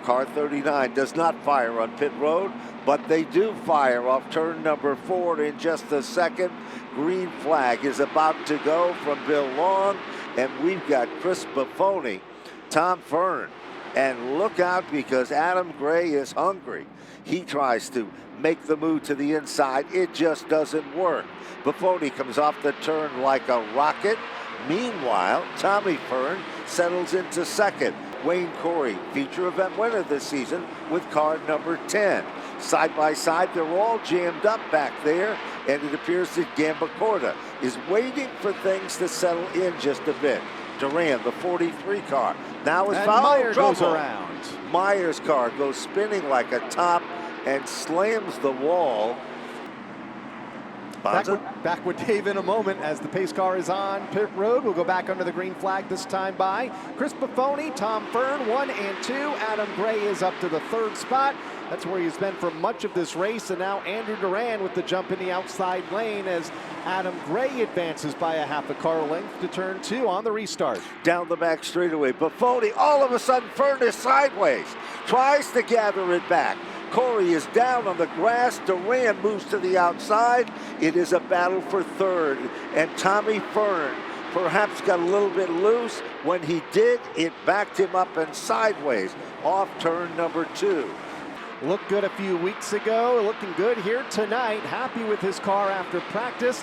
Car 39 does not fire on pit road, but they do fire off turn number 4 in just a second. Green flag is about to go from Bill Long, and we've got Chris Buffoni, Tom Fern, and look out because Adam Gray is hungry. He tries to make the move to the inside. It just doesn't work. Buffoni comes off the turn like a rocket. Meanwhile, Tommy Fern settles into second. Wayne Corey, feature event winner this season with car number 10. Side by side, they're all jammed up back there, and it appears that Gambacorta is waiting for things to settle in just a bit. Duran, the 43 car, now is fouled. Meyer goes around. Meyer's car goes spinning like a top and slams the wall. Back with Dave in a moment as the pace car is on pit road. We'll go back under the green flag this time by Chris Buffoni, Tom Fern, 1 and 2. Adam Gray is up to the 3rd spot. That's where he's been for much of this race. And now Andrew Duran with the jump in the outside lane as Adam Gray advances by a half a car length to turn 2 on the restart. Down the back straightaway, Buffoni, all of a sudden Fern is sideways, tries to gather it back. Corey is down on the grass. Duran moves to the outside. It is a battle for 3rd, and Tommy Fern perhaps got a little bit loose. When he did, it backed him up and sideways off turn number 2. Looked good a few weeks ago, looking good here tonight. Happy with his car after practice.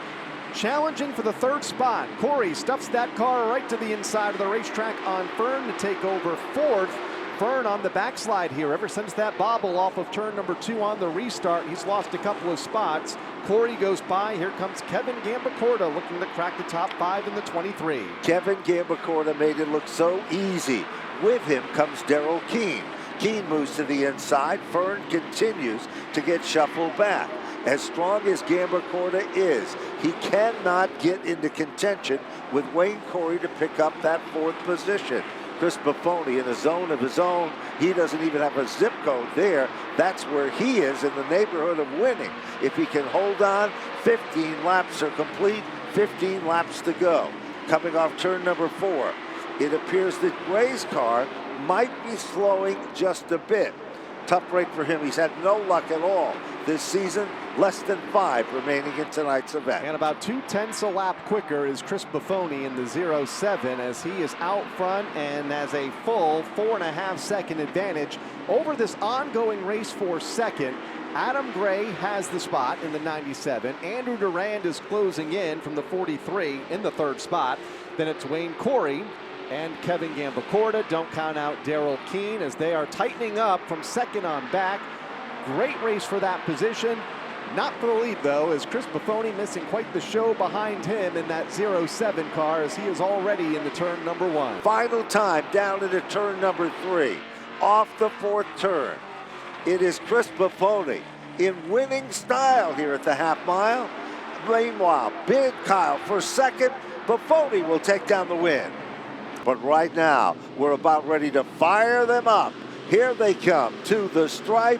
Challenging for the 3rd spot. Corey stuffs that car right to the inside of the racetrack on Fern to take over 4th. Fern on the backslide here ever since that bobble off of turn number 2 on the restart. He's lost a couple of spots. Corey goes by. Here comes Kevin Gambacorta looking to crack the top 5 in the 23. Kevin Gambacorta made it look so easy. With him comes Darrell Keene. Keene moves to the inside. Fern continues to get shuffled back. As strong as Gambacorta is, he cannot get into contention with Wayne Corey to pick up that 4th position. Chris Buffoni in a zone of his own. He doesn't even have a zip code there. That's where he is in the neighborhood of winning. If he can hold on, 15 laps are complete, 15 laps to go. Coming off turn number 4, it appears that Gray's car might be slowing just a bit. Tough break for him. He's had no luck at all this season. Less than 5 remaining in tonight's event. And about 2/10 a lap quicker is Chris Buffoni in the 07 as he is out front and has a full 4.5 second advantage over this ongoing race for 2nd. Adam Gray has the spot in the 97. Andrew Durand is closing in from the 43 in the 3rd spot. Then it's Wayne Corey and Kevin Gambacorta. Don't count out Darrell Keene as they are tightening up from 2nd on back. Great race for that position. Not for the lead, though, as Chris Buffoni missing quite the show behind him in that 07 car as he is already in the turn number 1. Final time down into turn number 3. Off the 4th turn. It is Chris Buffoni in winning style here at the half mile. Meanwhile, Big Kyle for 2nd. Buffoni will take down the win. But right now, we're about ready to fire them up. Here they come to the stripe.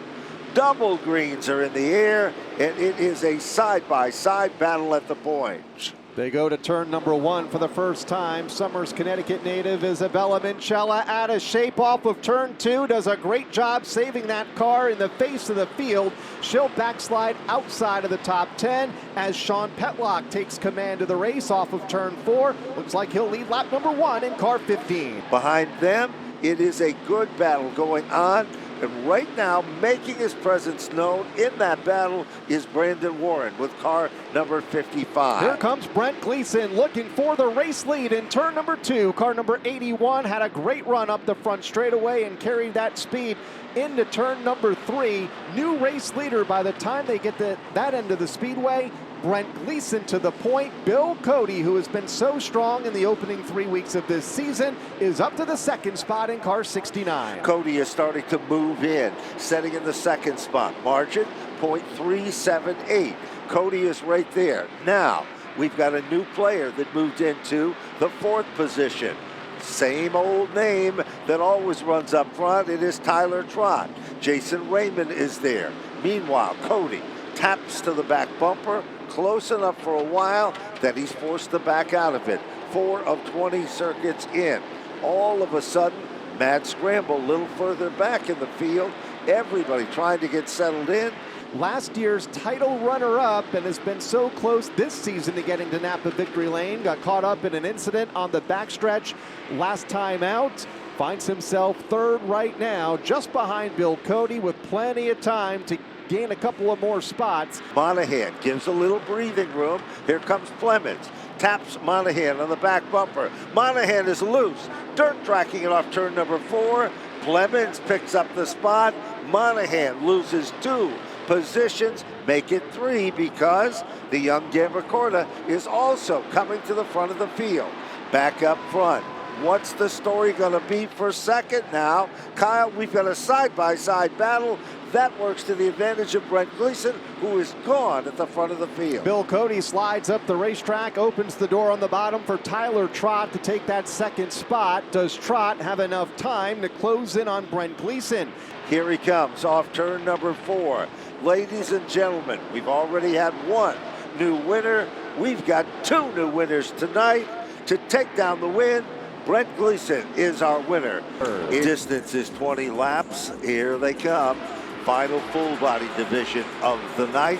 Double greens are in the air, and it is a side-by-side battle at the point. They go to turn number 1 for the first time. Summers, Connecticut native Isabella Minchella out of shape off of turn 2. Does a great job saving that car in the face of the field. She'll backslide outside of the top 10 as Sean Petlock takes command of the race off of turn 4. Looks like he'll lead lap number 1 in car 15. Behind them, it is a good battle going on. And right now, making his presence known in that battle is Brandon Warren with car number 55. Here comes Brent Gleason looking for the race lead in turn number 2. Car number 81 had a great run up the front straightaway and carried that speed into turn number 3. New race leader by the time they get to that end of the speedway. Brent Gleason to the point. Bill Cody, who has been so strong in the opening 3 weeks of this season, is up to the 2nd spot in car 69. Cody is starting to move in, setting in the 2nd spot. Margin, 0.378. Cody is right there. Now, we've got a new player that moved into the 4th position. Same old name that always runs up front. It is Tyler Trott. Jason Raymond is there. Meanwhile, Cody taps to the back bumper, close enough for a while that he's forced to back out of it. 4 of 20 circuits in. All of a sudden, Mad scramble a little further back in the field. Everybody trying to get settled in. Last year's title runner-up and has been so close this season to getting to Napa Victory Lane. Got caught up in an incident on the backstretch last time out. Finds himself third right now, just behind Bill Cody, with plenty of time to gain a couple of more spots. Monahan gives a little breathing room. Here comes Flemings. Taps Monahan on the back bumper. Monahan is loose. Dirt tracking it off turn number 4. Flemings picks up the spot. Monahan loses 2 positions, make it 3 because the young Gambacorta is also coming to the front of the field. Back up front. What's the story going to be for second now? Kyle, we've got a side-by-side battle. That works to the advantage of Brent Gleason, who is gone at the front of the field. Bill Cody slides up the racetrack, opens the door on the bottom for Tyler Trott to take that second spot. Does Trott have enough time to close in on Brent Gleason? Here he comes off turn number 4. Ladies and gentlemen, we've already had 1 new winner. We've got 2 new winners tonight. To take down the win, Brent Gleason is our winner. Distance is 20 laps. Here they come. Final full body division of the night.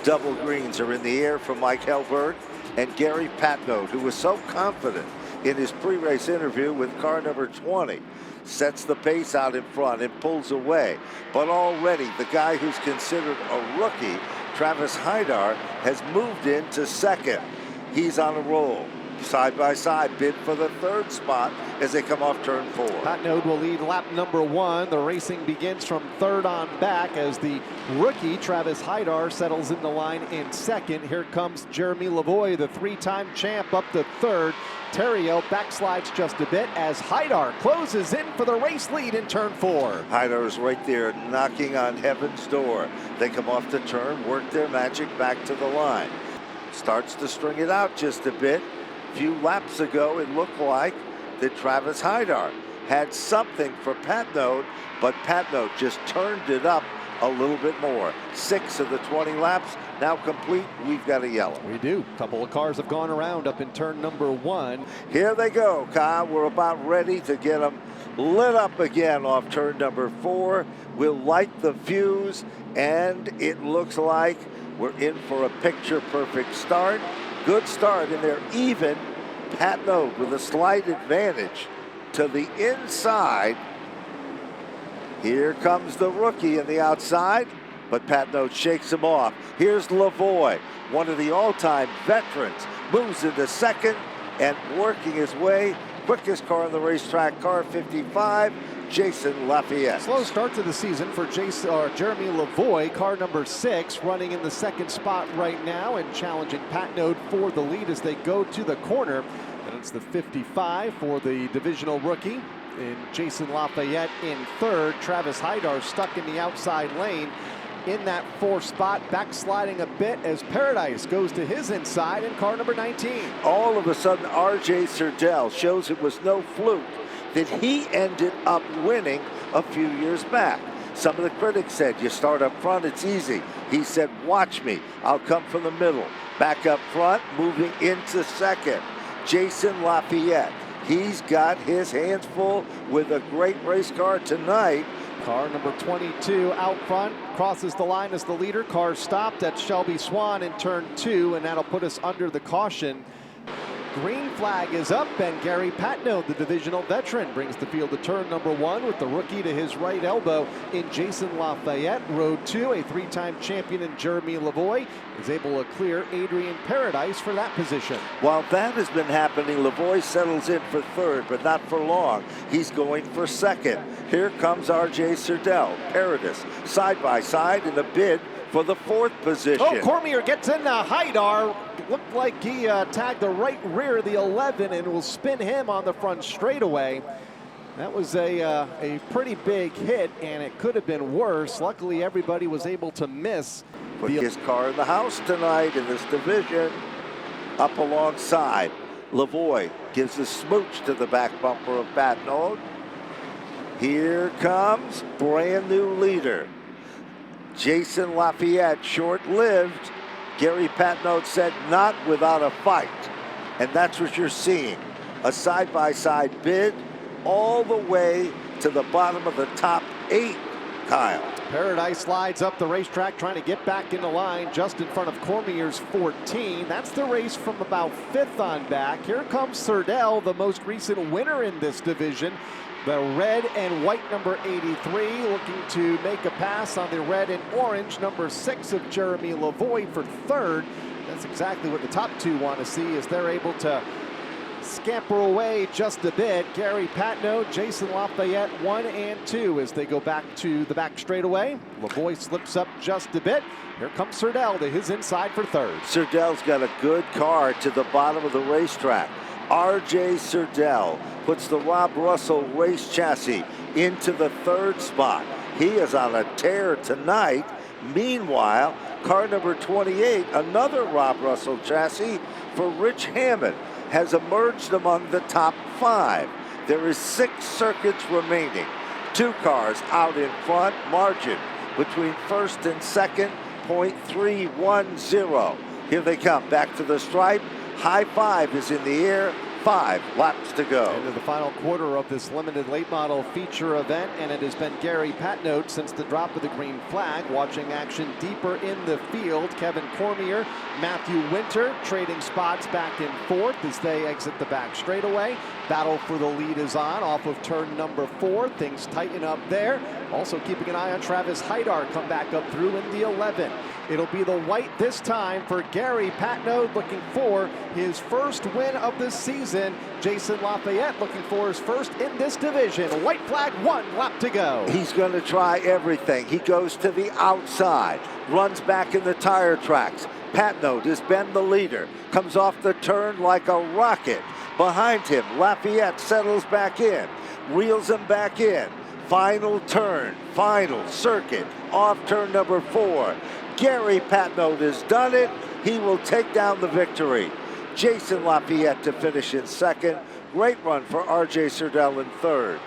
Double greens are in the air from Mike Helberg and Gary Patnode, who was so confident in his pre-race interview with car number 20. Sets the pace out in front and pulls away. But already the guy who's considered a rookie, Travis Hydar, has moved into second. He's on a roll. Side by side, bid for the 3rd spot as they come off turn 4. Patnode will lead lap number 1. The racing begins from 3rd on back as the rookie Travis Hydar settles in the line in 2nd. Here comes Jeremy Lavoie, the 3-time champ, up to 3rd. Terrio backslides just a bit as Hydar closes in for the race lead in turn 4. Hydar is right there knocking on heaven's door. They come off the turn, work their magic back to the line. Starts to string it out just a bit. Few laps ago, it looked like that Travis Hydar had something for Patnode, but Patnode just turned it up a little bit more. 6 of the 20 laps now complete. We've got a yellow. We do. A couple of cars have gone around up in turn number 1. Here they go, Kyle. We're about ready to get them lit up again off turn number 4. We'll light the fuse, and it looks like we're in for a picture-perfect start. Good start, and they're even. Patnode with a slight advantage to the inside. Here comes the rookie in the outside, but Patnode shakes him off. Here's Lavoie, one of the all-time veterans, moves into second and working his way. Quickest car on the racetrack, car 55, Jason Lafayette. Slow start to the season for Jeremy Lavoie, car number 6, running in the 2nd spot right now and challenging Patnode for the lead as they go to the corner. And it's the 55 for the divisional rookie. And Jason Lafayette in 3rd. Travis Hydar stuck in the outside lane in that 4th spot, backsliding a bit as Paradise goes to his inside in car number 19. All of a sudden, R.J. Serdell shows it was no fluke that he ended up winning a few years back. Some of the critics said, you start up front, it's easy. He said, watch me, I'll come from the middle. Back up front, moving into second. Jason Lafayette, he's got his hands full with a great race car tonight. Car number 22 out front, crosses the line as the leader. Car stopped at Shelby Swan in turn 2, and that'll put us under the caution. Green flag is up, and Gary Patnode, the divisional veteran, brings the field to turn number 1 with the rookie to his right elbow in Jason Lafayette. Road 2, a 3-time champion in Jeremy Lavoie is able to clear Adrian Paradise for that position. While that has been happening, Lavoie settles in for 3rd, but not for long. He's going for 2nd. Here comes R.J. Serdell, Paradise, side by side in the bid for the 4th position. Oh, Cormier gets in Hydar. Looked like he tagged the right rear of the 11 and will spin him on the front straightaway. That was a pretty big hit, and it could have been worse. Luckily, everybody was able to miss. Quickest car in the house tonight in this division. Up alongside, Lavoie gives a smooch to the back bumper of Patnode. Here comes brand new leader, Jason Lafayette, short-lived. Gary Patnode said not without a fight. And that's what you're seeing. A side-by-side bid all the way to the bottom of the top 8, Kyle. Paradise slides up the racetrack trying to get back in the line just in front of Cormier's 14. That's the race from about 5th on back. Here comes Serdell, the most recent winner in this division. The red and white number 83 looking to make a pass on the red and orange number 6 of Jeremy Lavoie for 3rd. That's exactly what the top 2 want to see as they're able to scamper away just a bit. Gary Patno, Jason Lafayette 1 and 2 as they go back to the back straightaway. Lavoie slips up just a bit. Here comes Serdell to his inside for 3rd. Serdell's got a good car to the bottom of the racetrack. R.J. Serdell puts the Rob Russell race chassis into the 3rd spot. He is on a tear tonight. Meanwhile, car number 28, another Rob Russell chassis for Rich Hammond, has emerged among the top 5. There is 6 circuits remaining. 2 cars out in front. Margin between 1st and 2nd, .310. Here they come back to the stripe. High 5 is in the air. 5 laps to go. Into the final quarter of this limited late model feature event, and it has been Gary Patnote since the drop of the green flag. Watching action deeper in the field, Kevin Cormier, Matthew Winter trading spots back and forth as they exit the back straightaway. Battle for the lead is on off of turn number 4. Things tighten up there. Also keeping an eye on Travis Haidar come back up through in the 11. It'll be the white this time for Gary Patnote, looking for his first win of the season. Jason Lafayette looking for his first in this division. White flag, 1 lap to go. He's going to try everything. He goes to the outside, runs back in the tire tracks. Patnote has been the leader, comes off the turn like a rocket. Behind him, Lafayette settles back in, reels him back in. Final turn, final circuit, off turn number 4. Gary Patnote has done it. He will take down the victory. Jason Lafayette to finish in 2nd. Great run for R.J. Serdell in 3rd.